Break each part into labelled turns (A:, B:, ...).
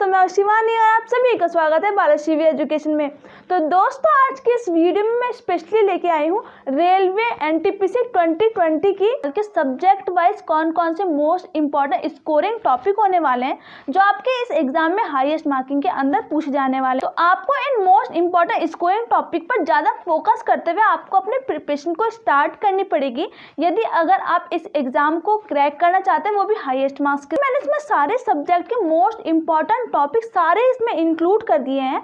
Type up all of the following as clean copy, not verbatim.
A: दोस्तों, मैं शिवानी और आप सभी का स्वागत है बालाश्री एजुकेशन में। तो दोस्तों, आज की इस वीडियो में मैं स्पेशली लेके आई हूँ रेलवे एनटीपीसी 2020 की सब्जेक्ट वाइज कौन कौन से मोस्ट इंपॉर्टेंट स्कोरिंग टॉपिक होने वाले हैं जो आपके इस एग्जाम में हाईएस्ट मार्किंग के अंदर पूछे जाने वाले हैं। तो आपको in most important scoring topic पर ज़्यादा फोकस करते हुए आपको अपने प्रिपरेशन को स्टार्ट करनी पड़ेगी यदि अगर आप इस एग्जाम को क्रैक करना चाहते हैं, वो भी हाईएस्ट मार्क्स के। मैंने इसमें सारे सब्जेक्ट के मोस्ट इंपॉर्टेंट टॉपिक सारे इसमें इंक्लूड कर दिए हैं।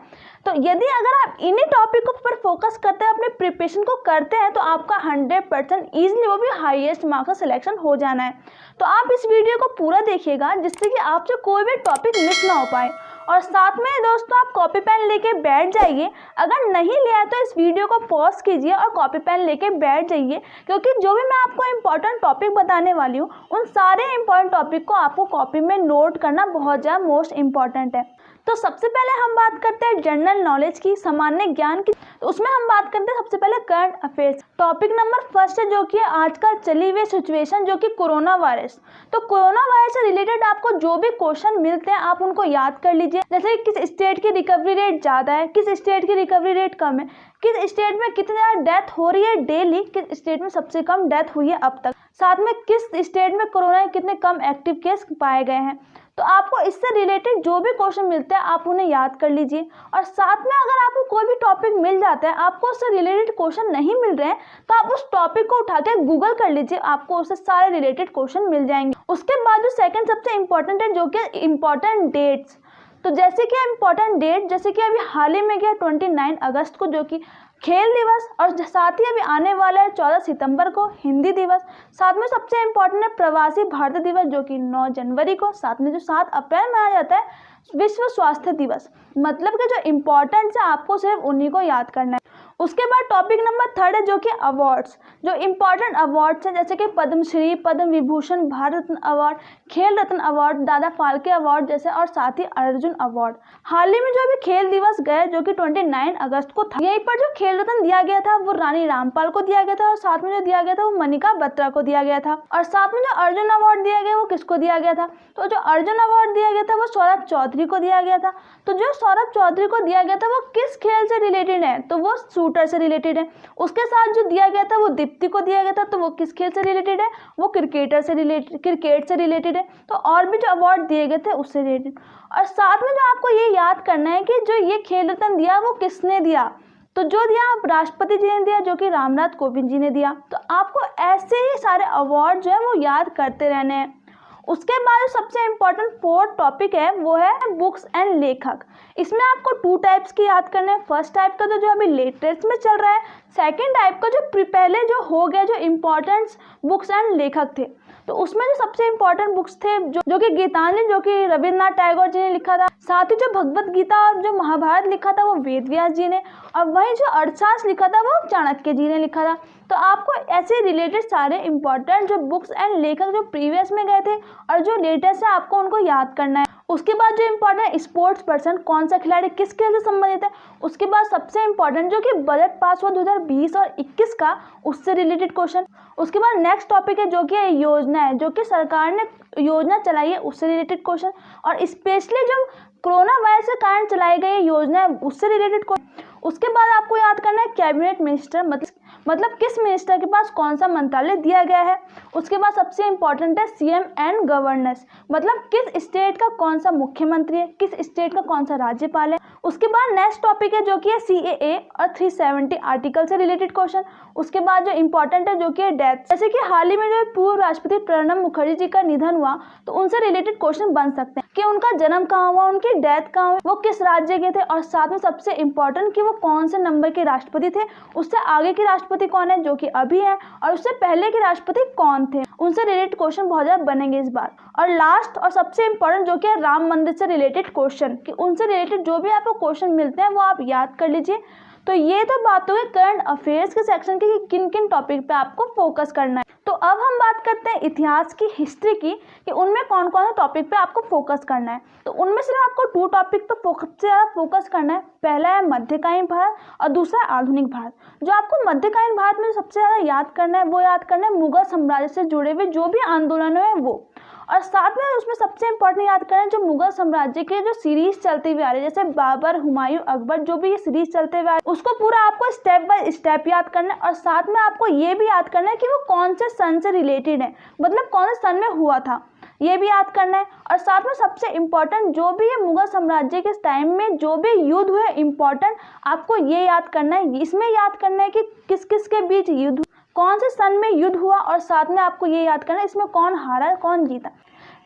A: तो यदि अगर आप इन्हीं टॉपिकों पर फोकस करते हैं, अपने प्रिपरेशन को करते हैं, तो आपका 100% ईजिली वो भी हाईएस्ट मार्क्स का सिलेक्शन हो जाना है। तो आप इस वीडियो को पूरा देखिएगा जिससे कि आपसे कोई भी टॉपिक मिस ना हो पाए। और साथ में दोस्तों, आप कॉपी पेन लेके बैठ जाइए। अगर नहीं लिया है तो इस वीडियो को पॉज कीजिए और कॉपी पेन लेके बैठ जाइए, क्योंकि जो भी मैं आपको इम्पोर्टेंट टॉपिक बताने वाली हूँ उन सारे इम्पोर्टेंट टॉपिक को आपको कॉपी में नोट करना बहुत ज़्यादा मोस्ट इम्पॉर्टेंट है। तो सबसे पहले हम बात करते हैं जनरल नॉलेज की, सामान्य ज्ञान की। तो उसमें हम बात करते हैं सबसे पहले current affairs. Topic number first है जो कि आजकल चली हुई सिचुएशन, जो कि कोरोना वायरस। तो कोरोना वायरस से रिलेटेड आपको जो भी क्वेश्चन मिलते हैं आप उनको याद कर लीजिए। जैसे किस स्टेट की रिकवरी रेट ज़्यादा है, किस स्टेट की रिकवरी रेट कम है, किस स्टेट में कितनी ज़्यादा डेथ हो रही है डेली, किस स्टेट में सबसे कम डेथ हुई है अब तक, साथ में किस स्टेट में कोरोना के कितने कम एक्टिव केस पाए गए हैं। तो आपको इससे रिलेटेड जो भी क्वेश्चन मिलते हैं आप उन्हें याद कर लीजिए। और साथ में अगर आपको कोई भी टॉपिक मिल जाता है, आपको उससे रिलेटेड क्वेश्चन नहीं मिल रहे हैं, तो आप उस टॉपिक को उठा के गूगल कर लीजिए, आपको उससे सारे रिलेटेड क्वेश्चन मिल जाएंगे। उसके बाद जो सेकंड सबसे इम्पोर्टेंट है जो कि इम्पोर्टेंट डेट्स। तो जैसे कि इम्पोर्टेंट डेट, जैसे कि अभी हाल ही में गया 29 अगस्त को जो कि खेल दिवस, और साथ ही अभी आने वाला है 14 सितंबर को हिंदी दिवस। साथ में सबसे इम्पोर्टेंट है प्रवासी भारतीय दिवस जो कि 9 जनवरी को। साथ में जो 7 अप्रैल मनाया जाता है विश्व स्वास्थ्य दिवस। मतलब कि जो इम्पोर्टेंट है आपको सिर्फ उन्हीं को याद करना है। उसके बाद टॉपिक नंबर थर्ड है जो कि अवार्ड्स। जो इम्पोर्टेंट अवार्ड्स हैं जैसे कि पद्मश्री, पद्म विभूषण, भारत रत्न अवार्ड, खेल रत्न अवार्ड, दादा फाल्के अवार्ड जैसे, और साथ ही अर्जुन अवार्ड। हाल ही में जो अभी खेल दिवस गए जो कि 29 अगस्त को था, यहीं पर जो खेल रत्न दिया गया था वो रानी रामपाल को दिया गया था, और साथ में जो दिया गया था वो मनिका बत्रा को दिया गया था। और साथ में जो अर्जुन अवार्ड दिया गया वो किसको दिया गया था, तो जो अर्जुन अवार्ड दिया गया था वो सौरभ चौधरी को दिया गया था। तो जो सौरभ चौधरी को दिया गया था वो किस खेल से रिलेटेड है, तो वो शूटर से रिलेटेड है। उसके साथ जो दिया गया था वो दीप्ति को दिया गया था, तो वो किस खेल से रिलेटेड है, वो क्रिकेट से रिलेटेड है। तो और भी जो अवार्ड दिए गए थे उससे रिलेटेड। और साथ में जो आपको ये याद करना है कि जो ये खेल रत्न दिया वो किसने दिया, तो जो दिया राष्ट्रपति जी ने दिया जो कि रामनाथ कोविंद जी ने दिया। तो आपको ऐसे ही सारे अवार्ड जो है वो याद करते रहने हैं। उसके बाद जो सबसे इम्पोर्टेंट फोर्थ टॉपिक है वो है बुक्स एंड लेखक। इसमें आपको 2 टाइप्स की याद करना है। फर्स्ट टाइप का तो जो अभी लेटेस्ट में चल रहा है, सेकंड टाइप का जो पहले जो हो गया, जो इम्पोर्टेंट बुक्स एंड लेखक थे। तो उसमें जो सबसे इम्पोर्टेंट बुक्स थे जो कि गीतांजलि जो कि रविन्द्रनाथ टैगोर जी ने लिखा था, साथ ही जो भगवत गीता और जो महाभारत लिखा था वो वेद व्यास जी ने, और वहीं जो अर्थशास्त्र लिखा था वो चाणक्य जी ने लिखा था। तो आपको ऐसे रिलेटेड सारे इम्पोर्टेंट जो बुक्स एंड लेखक जो प्रीवियस में गए थे और जो लेटेस्ट है आपको उनको याद करना है। उसके बाद जो इम्पोर्टेंट स्पोर्ट्स पर्सन, कौन सा खिलाड़ी किस खेल से संबंधित है। उसके बाद सबसे इम्पोर्टेंट जो कि बजट पास हुआ 2020 और 21 का, उससे रिलेटेड क्वेश्चन। उसके बाद नेक्स्ट टॉपिक है जो कि योजना है, जो कि सरकार ने योजना चलाई है उससे रिलेटेड क्वेश्चन, और स्पेशली जो कोरोना वायरस के कारण चलाई गई योजना है उससे रिलेटेड क्वेश्चन। उसके बाद आपको याद करना है कैबिनेट मिनिस्टर, मतलब किस मिनिस्टर के पास कौन सा मंत्रालय दिया गया है। उसके बाद सबसे इम्पोर्टेंट है सीएम एंड गवर्नेंस, मतलब किस स्टेट का कौन सा मुख्यमंत्री है, किस स्टेट का कौन सा राज्यपाल है। उसके बाद नेक्स्ट टॉपिक है जो कि है सीएए और 370 आर्टिकल से रिलेटेड क्वेश्चन। उसके बाद जो इम्पोर्टेंट है जो कि डेथ, जैसे कि हाल ही में जो पूर्व राष्ट्रपति प्रणब मुखर्जी जी का निधन हुआ, तो उनसे रिलेटेड क्वेश्चन बन सकते हैं कि उनका जन्म कहाँ हुआ, उनकी डेथ कहाँ हुई, वो किस राज्य के थे, और साथ में सबसे इम्पोर्टेंट कि वो कौन से नंबर के राष्ट्रपति थे, उससे आगे के राष्ट्रपति कौन है जो कि अभी है, और उससे पहले के राष्ट्रपति कौन थे, उनसे रिलेटेड क्वेश्चन बहुत ज्यादा बनेंगे इस बार। और लास्ट और सबसे इम्पोर्टेंट जो कि है राम मंदिर से रिलेटेड क्वेश्चन, कि उनसे रिलेटेड जो भी आपको क्वेश्चन मिलते हैं वो आप याद कर लीजिए। तो ये तो बात हो गई करंट अफेयर्स के सेक्शन की कि किन किन टॉपिक पे आपको फोकस करना है। तो अब हम बात करते हैं इतिहास की, हिस्ट्री की, कि उनमें कौन कौन से टॉपिक पे आपको फोकस करना है। तो उनमें से आपको 2 टॉपिक पे सबसे ज़्यादा फोकस करना है। पहला है मध्यकालीन भारत और दूसरा है आधुनिक भारत। जो आपको मध्यकालीन भारत में सबसे ज़्यादा याद करना है वो याद करना है मुगल साम्राज्य से जुड़े हुए जो भी आंदोलन है वो। और साथ में उसमें सबसे इम्पोर्टेंट याद करें जो मुगल साम्राज्य के जो सीरीज चलती हुई आ रही है, जैसे बाबर, हुमायूं, अकबर, जो भी ये सीरीज चलते हुए आ रही है उसको पूरा आपको स्टेप बाय स्टेप याद करना है। और साथ में आपको ये भी याद करना है कि वो कौन से सन से रिलेटेड है, मतलब कौन से सन में हुआ था, ये भी याद करना है। और साथ में सबसे इम्पोर्टेंट जो भी है मुगल साम्राज्य के टाइम में जो भी युद्ध हुए इम्पोर्टेंट, आपको ये याद करना है। इसमें याद करना है कि किस किस के बीच युद्ध, कौन से सन में युद्ध हुआ, और साथ में आपको ये याद करना है इसमें कौन हारा कौन जीता।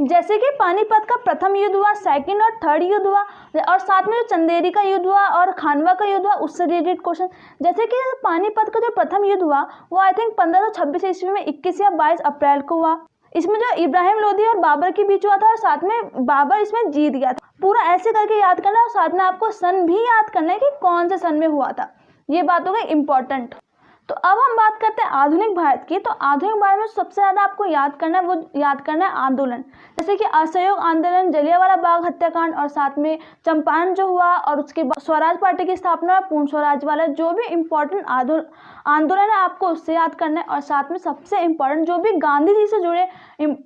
A: जैसे कि पानीपत का प्रथम युद्ध हुआ, सेकंड और थर्ड युद्ध हुआ, और साथ में जो चंदेरी का युद्ध हुआ और खानवा का युद्ध हुआ उससे रिलेटेड क्वेश्चन। जैसे कि पानीपत का जो प्रथम युद्ध हुआ वो आई थिंक 1526 ईस्वी में 21 या 22 अप्रैल को हुआ। इसमें जो इब्राहिम लोदी और बाबर के बीच हुआ था, और साथ में बाबर इसमें जीत गया था। पूरा ऐसे करके याद करना है, और साथ में आपको सन भी याद करना है कि कौन से सन में हुआ था। ये बात हो गई इम्पोर्टेंट। तो अब हम बात करते हैं आधुनिक भारत की। तो आधुनिक भारत में सबसे ज़्यादा आपको याद करना है, वो याद करना है आंदोलन, जैसे कि असहयोग आंदोलन, जलियांवाला बाग हत्याकांड, और साथ में चंपारण जो हुआ, और उसके बाद स्वराज पार्टी की स्थापना, पूर्ण स्वराज वाला जो भी इम्पोर्टेंट आंदोलन है आपको उससे याद करना है। और साथ में सबसे इम्पोर्टेंट जो भी गांधी जी से जुड़े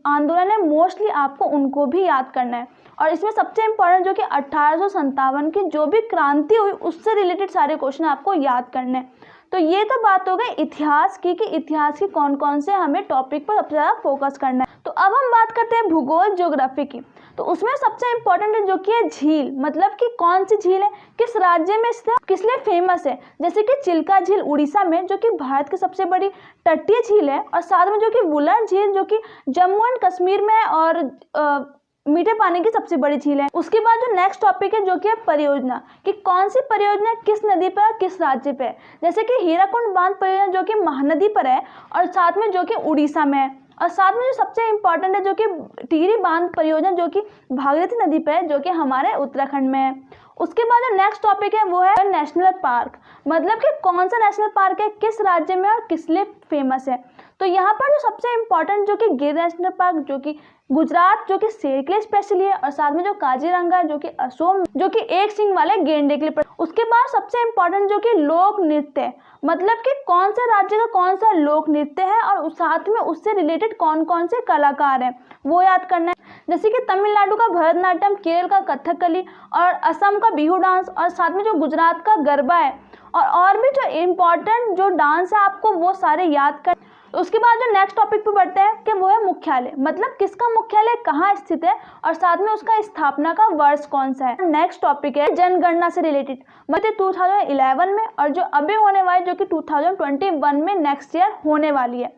A: आंदोलन है मोस्टली आपको उनको भी याद करना है। और इसमें सबसे इम्पोर्टेंट जो कि 1857 की जो भी क्रांति हुई उससे रिलेटेड सारे क्वेश्चन आपको याद करने हैं। तो ये तो बात हो गई इतिहास की कि इतिहास की कौन कौन से हमें टॉपिक पर सबसे ज़्यादा फोकस करना है। तो अब हम बात करते हैं भूगोल ज्योग्राफी की। तो उसमें सबसे इम्पोर्टेंट है जो कि है झील, मतलब कि कौन सी झील है, किस राज्य में स्थित, किस लिए फेमस है। जैसे कि चिल्का झील उड़ीसा में जो कि भारत की सबसे बड़ी तटीय झील है, और साथ में जो कि वुलर झील जो कि जम्मू एंड कश्मीर में है, और मीठे पानी की सबसे बड़ी झील है। उसके बाद जो नेक्स्ट टॉपिक है जो कि है परियोजना, कि कौन सी परियोजना किस नदी पर किस राज्य पे है। जैसे कि हीराकुंड बांध परियोजना जो कि महानदी पर है, और साथ में जो कि उड़ीसा में है। और साथ में जो सबसे इम्पोर्टेंट है जो कि टिहरी बांध परियोजना जो कि भागीरथी नदी पर है, जो कि हमारे उत्तराखंड में है। उसके बाद जो नेक्स्ट टॉपिक है वो है नेशनल पार्क, मतलब कि कौन सा नेशनल पार्क है, किस राज्य में और किस लिए फेमस है। तो यहाँ पर जो सबसे इम्पोर्टेंट जो कि गिर नेशनल पार्क जो कि गुजरात जो कि शेर के लिए स्पेशली है, और साथ में जो काजीरंगा जो कि असोम जो कि एक सींग वाले गेंडे के लिए। उसके बाद सबसे इम्पोर्टेंट जो कि लोक नृत्य है, मतलब कि कौन से राज्य का कौन सा लोक नृत्य है, और साथ में उससे रिलेटेड कौन कौन से कलाकार हैं वो याद करना है। जैसे कि तमिलनाडु का भरतनाट्यम, केरल का कथकली, और असम का बिहू डांस, और साथ में जो गुजरात का गरबा है, और भी जो इम्पोर्टेंट जो डांस है आपको वो सारे याद कर। उसके बाद जो नेक्स्ट टॉपिक पे बढ़ते हैं कि वो है मुख्यालय, मतलब किसका मुख्यालय कहाँ स्थित है, और साथ में उसका स्थापना का वर्ष कौन सा है। नेक्स्ट टॉपिक है जनगणना से रिलेटेड, मतलब 2011 में, और जो अभी होने वाली जो कि 2021 में नेक्स्ट ईयर होने वाली है।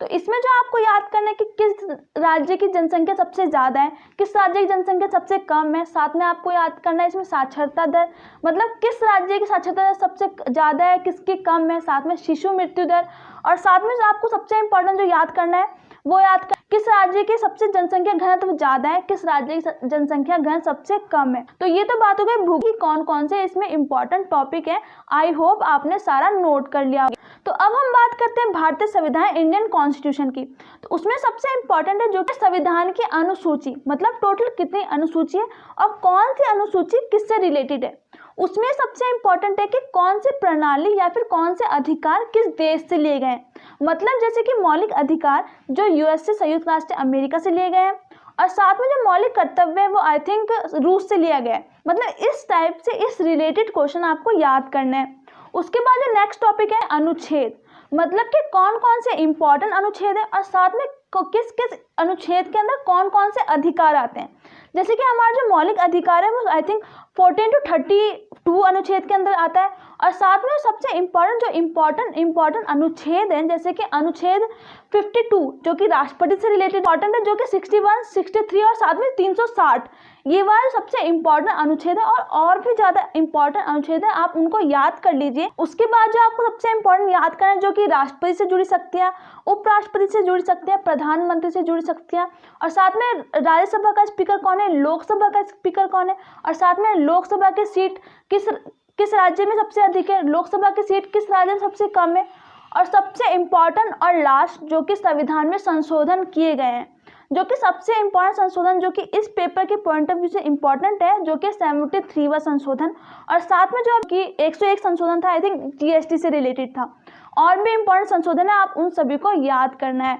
A: तो इसमें जो आपको याद करना है कि किस राज्य की जनसंख्या सबसे ज़्यादा है, किस राज्य की जनसंख्या सबसे कम है। साथ में आपको याद करना है इसमें साक्षरता दर, मतलब किस राज्य की साक्षरता दर सबसे ज़्यादा है, किसकी कम है। साथ में शिशु मृत्यु दर, और साथ में जो आपको सबसे इम्पोर्टेंट जो याद करना है वो याद कर किस राज्य की सबसे जनसंख्या घनत्व ज़्यादा है, किस राज्य की जनसंख्या घन सबसे कम है। तो ये तो बात हो गई भूगोल कौन कौन से इसमें इम्पोर्टेंट टॉपिक है। आई होप आपने सारा नोट कर लिया होगा। तो अब हम बात करते हैं भारतीय संविधान, इंडियन कॉन्स्टिट्यूशन की। तो उसमें सबसे इम्पोर्टेंट है जो कि संविधान की अनुसूची, मतलब टोटल कितनी अनुसूची है और कौन सी अनुसूची किससे रिलेटेड है। उसमें सबसे इम्पोर्टेंट है कि कौन सी प्रणाली या फिर कौन से अधिकार किस देश से लिए गए, मतलब जैसे कि मौलिक अधिकार जो यूएस से, संयुक्त राष्ट्र अमेरिका से लिए गए हैं, और साथ में जो मौलिक कर्तव्य है वो आई थिंक रूस से लिया गया है। मतलब इस टाइप से इस रिलेटेड क्वेश्चन आपको याद करना है। उसके बाद जो नेक्स्ट टॉपिक है अनुच्छेद, मतलब कि कौन कौन से इम्पोर्टेंट अनुच्छेद है, और साथ में किस किस अनुच्छेद के अंदर कौन कौन से अधिकार आते हैं। जैसे कि हमारा जो मौलिक अधिकार है वो आई थिंक 14 to 32 अनुच्छेद के अंदर आता है, और साथ में सबसे इम्पोर्टेंट अनुच्छेद है जैसे कि अनुच्छेद 52 जो कि राष्ट्रपति से रिलेटेड इम्पोर्टेंट है, जो कि 61, 63 और साथ में 360 ये वाले सबसे इम्पोर्टेंट अनुच्छेद है। और भी ज़्यादा इम्पोर्टेंट अनुच्छेद है, आप उनको याद कर लीजिए। उसके बाद जो आपको सबसे इम्पोर्टेंट याद करना है जो कि राष्ट्रपति से जुड़ी शक्तियाँ, उपराष्ट्रपति से जुड़ी शक्तियाँ, प्रधानमंत्री से जुड़ी शक्तियाँ, और साथ में राज्यसभा का स्पीकर कौन है, लोकसभा का स्पीकर कौन है, और साथ में लोकसभा की सीट किस राज्य में सबसे अधिक है, लोकसभा की सीट किस राज्य में सबसे कम है, और सबसे इम्पोर्टेंट और लास्ट जो कि संविधान में संशोधन किए गए हैं, जो कि सबसे इम्पोर्टेंट संशोधन जो कि इस पेपर के पॉइंट ऑफ व्यू से इम्पोर्टेंट है, जो कि 73वां संशोधन, और साथ में जो कि 101 संशोधन था आई थिंक जीएसटी से रिलेटेड था। और भी इम्पोर्टेंट संशोधन है, आप उन सभी को याद करना है।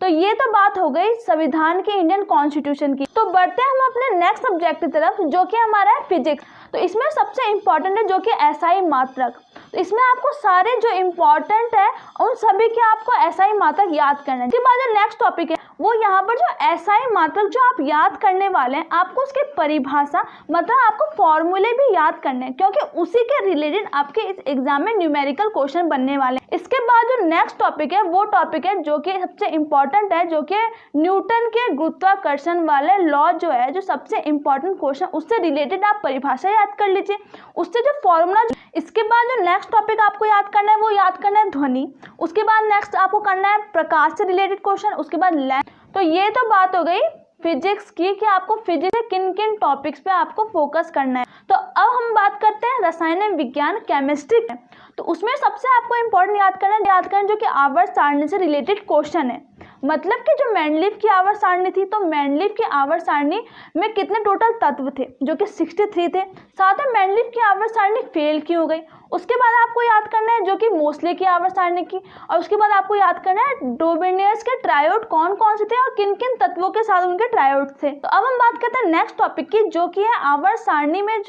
A: तो ये तो बात हो गई संविधान की, इंडियन कॉन्स्टिट्यूशन की। तो बढ़ते हैं हम अपने नेक्स्ट सब्जेक्ट की तरफ, जो कि हमारा है फिजिक्स। तो इसमें सबसे इम्पॉर्टेंट है जो कि एसआई मात्रक। तो इसमें आपको सारे जो इम्पॉर्टेंट है उन सभी के आपको एसआई मात्रक याद करना है। इसके बाद जो नेक्स्ट टॉपिक है वो यहाँ पर जो एसआई मात्रक जो आप याद करने वाले हैं, आपको उसकी परिभाषा मतलब आपको फॉर्मूले भी याद करने हैं, क्योंकि उसी के रिलेटेड आपके इस एग्जाम में न्यूमेरिकल क्वेश्चन बनने वाले हैं। इसके बाद जो नेक्स्ट टॉपिक है वो टॉपिक है जो कि सबसे इम्पॉर्टेंट है, जो कि न्यूटन के गुरुत्वाकर्षण वाले लॉ जो है, जो सबसे इम्पॉर्टेंट क्वेश्चन, उससे रिलेटेड आप परिभाषा याद कर लीजिए, उससे जो फॉर्मूला। इसके बाद जो नेक्स्ट टॉपिक आपको याद करना है वो याद करना है ध्वनि। उसके बाद नेक्स्ट आपको करना है प्रकाश से रिलेटेड क्वेश्चन, उसके बाद लैंप। तो ये तो बात हो गई फिजिक्स की कि आपको फिजिक्स के किन किन टॉपिक्स पे आपको फोकस करना है। तो अब हम बात करते हैं रसायन विज्ञान, केमिस्ट्री। तो उसमें सबसे आपको इम्पोर्टेंट याद करना जो कि आवर्त सारणी से रिलेटेड क्वेश्चन है। मतलब कि जो मेंडलीव की आवर्त सारणी थी, तो मेंडलीव की आवर्त सारणी में कितने टोटल तत्व थे, जो कि 63 थे। साथ में मेंडलीव की आवर्त सारणी फेल क्यों हो गई। उसके बाद आपको याद करना है जो कि मोसले की आवर्त सारणी की, और उसके बाद आपको याद करना है डोबेनियस के ट्रायोड कौन कौन से थे और किन किन तत्वों के साथ उनके ट्रायोड थे। तो अब हम बात करते हैं नेक्स्ट टॉपिक की, जो कि है आवर्त सारणी में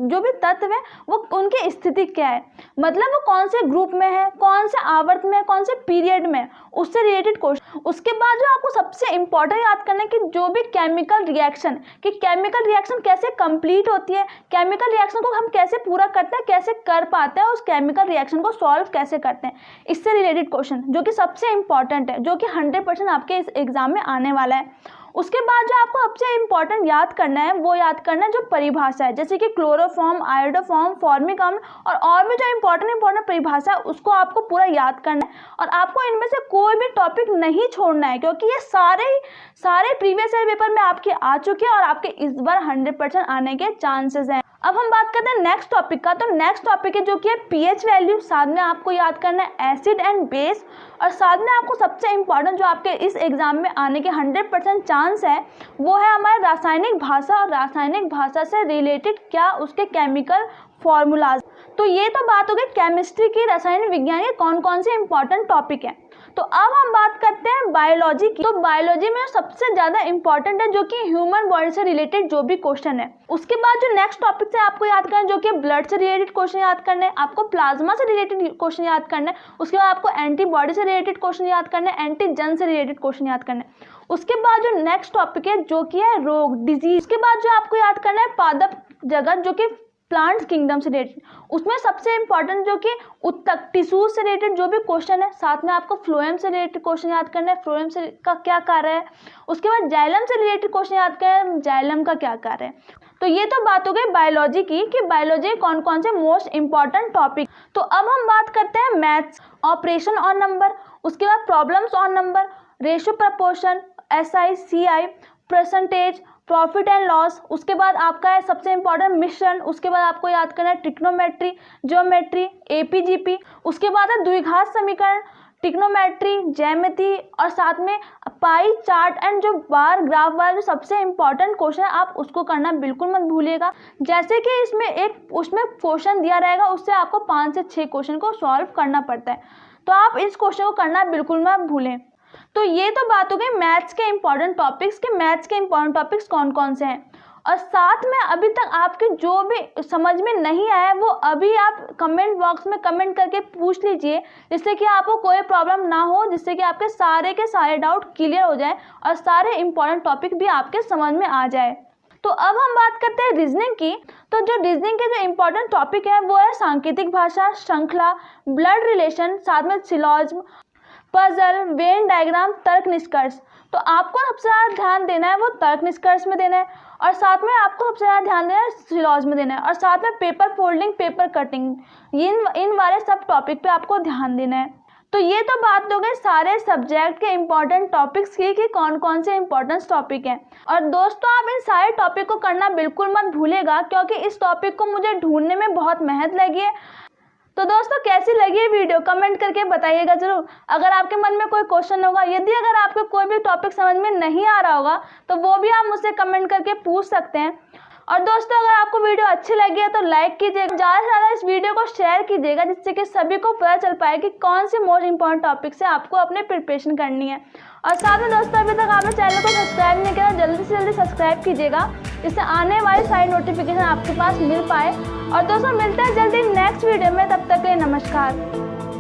A: जो भी तत्व है वो उनकी स्थिति क्या है, मतलब वो कौन से ग्रुप में है, कौन से आवर्त में है, कौन से पीरियड में है, उससे रिलेटेड क्वेश्चन। उसके बाद जो आपको सबसे इंपॉर्टेंट याद करना है कि जो भी केमिकल रिएक्शन, कि केमिकल रिएक्शन कैसे कंप्लीट होती है, केमिकल रिएक्शन को हम कैसे पूरा करते हैं, कैसे कर पाते हैं, उस केमिकल रिएक्शन को सॉल्व कैसे करते हैं, इससे रिलेटेड क्वेश्चन जो कि सबसे इंपॉर्टेंट है, जो कि 100% आपके इस एग्जाम में आने वाला है। उसके बाद जो आपको सबसे इम्पॉर्टेंट याद करना है वो याद करना है जो परिभाषा है, जैसे कि क्लोरोफॉर्म, आयोडोफॉर्म, फॉर्मिक अम्ल और भी जो इम्पॉर्टेंट परिभाषा है उसको आपको पूरा याद करना है। और आपको इनमें से कोई भी टॉपिक नहीं छोड़ना है, क्योंकि ये सारे प्रीवियस ईयर पेपर में आपके आ चुके हैं और आपके इस बार 100% आने के चांसेस हैं। अब हम बात करते हैं नेक्स्ट टॉपिक का। तो नेक्स्ट टॉपिक है जो कि है पीएच वैल्यू। साथ में आपको याद करना है एसिड एंड बेस, और साथ में आपको सबसे इम्पॉर्टेंट जो आपके इस एग्जाम में आने के 100% चांस है वो है हमारे रासायनिक भाषा, और रासायनिक भाषा से रिलेटेड क्या उसके केमिकल फॉर्मूलाज। तो ये तो बात हो गई केमिस्ट्री की, रसायन विज्ञान के कौन कौन से इंपॉर्टेंट टॉपिक हैं। तो अब हम बात करते हैं बायोलॉजी की। तो बायोलॉजी में सबसे ज़्यादा इंपॉर्टेंट है जो कि ह्यूमन बॉडी से रिलेटेड जो भी क्वेश्चन है। उसके बाद जो नेक्स्ट टॉपिक से आपको याद करना है जो कि ब्लड से रिलेटेड क्वेश्चन याद करना है, आपको प्लाज्मा से रिलेटेड क्वेश्चन याद करना है, उसके बाद आपको एंटीबॉडी से रिलेटेड क्वेश्चन याद करना है, एंटीजन से रिलेटेड क्वेश्चन याद करना है। उसके बाद जो नेक्स्ट टॉपिक है जो कि है रोग, डिजीज। उसके बाद जो आपको याद करना है पादप जगत, जो कि प्लांट्स किंगडम से रिलेटेड, उसमें सबसे इंपॉर्टेंट जो कि उत्तक टिश्यूज से रिलेटेड जो भी क्वेश्चन है। साथ में आपको फ्लोएम से रिलेटेड क्वेश्चन याद करना है, फ्लोएम से का क्या कार्य है। उसके बाद जाइलम से रिलेटेड क्वेश्चन याद करना है, जाइलम का क्या कार्य है। तो ये तो बात हो गई बायोलॉजी की कि बायोलॉजी कौन कौन से मोस्ट इंपॉर्टेंट टॉपिक। तो अब हम बात करते हैं मैथ्स, ऑपरेशन और नंबर, उसके बाद प्रॉब्लम्स और number, ratio proportion, SI, CI, percentage, profit and loss. उसके बाद आपका है सबसे इंपॉर्टेंट मिश्रण। उसके बाद आपको याद करना है ट्रिग्नोमेट्री, ज्योमेट्री, एपीजीपी। उसके बाद है द्विघात समीकरण, ट्रिग्नोमेट्री, ज्यामिति, और साथ में पाई चार्ट एंड जो बार ग्राफ वाला जो सबसे इंपॉर्टेंट क्वेश्चन है आप उसको करना बिल्कुल मत भूलिएगा। जैसे कि उसमें क्वेश्चन दिया रहेगा, उससे आपको 5 से 6 क्वेश्चन को सॉल्व करना पड़ता है, तो आप इस क्वेश्चन को करना बिल्कुल मत भूलें। तो ये तो बात हो गई मैथ्स के इंपॉर्टेंट टॉपिक्स के, मैथ्स के इंपॉर्टेंट टॉपिक्स कौन कौन से हैं। और साथ में अभी तक आपके जो भी समझ में नहीं आया वो अभी आप कमेंट बॉक्स में कमेंट करके पूछ लीजिए, जिससे कि आपको कोई प्रॉब्लम ना हो, जिससे कि आपके सारे के सारे डाउट क्लियर हो जाए और सारे इंपॉर्टेंट टॉपिक भी आपके समझ में आ जाए। तो अब हम बात करते हैं रीजनिंग की। तो जो रीजनिंग के जो इंपॉर्टेंट टॉपिक है वो है सांकेतिक भाषा, श्रृंखला, ब्लड रिलेशन, साथ में सिलॉजिज्म, पजल, वेन डायग्राम, तर्क निष्कर्ष। तो आपको सबसे ज़्यादा ध्यान देना है वो तर्क निष्कर्ष में देना है, और साथ में आपको सबसे ज़्यादा ध्यान देना है सिलॉजिज्म में देना है, और साथ में पेपर फोल्डिंग, पेपर कटिंग, इन वाले सब टॉपिक पे आपको ध्यान देना है। तो ये तो बात हो गई सारे सब्जेक्ट के इंपॉर्टेंट टॉपिक्स की कि कौन कौन से इंपॉर्टेंट टॉपिक हैं। और दोस्तों आप इन सारे टॉपिक को करना बिल्कुल मत भूलेगा, क्योंकि इस टॉपिक को मुझे ढूंढने में बहुत मेहनत लगी है। तो दोस्तों कैसी लगी है वीडियो कमेंट करके बताइएगा जरूर। अगर आपके मन में कोई क्वेश्चन होगा, यदि अगर आपको कोई भी टॉपिक समझ में नहीं आ रहा होगा तो वो भी आप मुझसे कमेंट करके पूछ सकते हैं। और दोस्तों अगर आपको वीडियो अच्छी लगी है तो लाइक कीजिएगा, ज़्यादा से ज़्यादा इस वीडियो को शेयर कीजिएगा, जिससे कि सभी को पता चल पाए कि कौन से मोस्ट इंपॉर्टेंट टॉपिक से आपको अपने प्रिपरेशन करनी है। और साथ में दोस्तों अभी तक आपने चैनल को सब्सक्राइब नहीं किया, जल्दी से जल्दी सब्सक्राइब कीजिएगा, जिससे आने वाली सारी नोटिफिकेशन आपके पास मिल पाए। और दोस्तों मिलते हैं जल्दी नेक्स्ट वीडियो में, तब तक के लिए नमस्कार।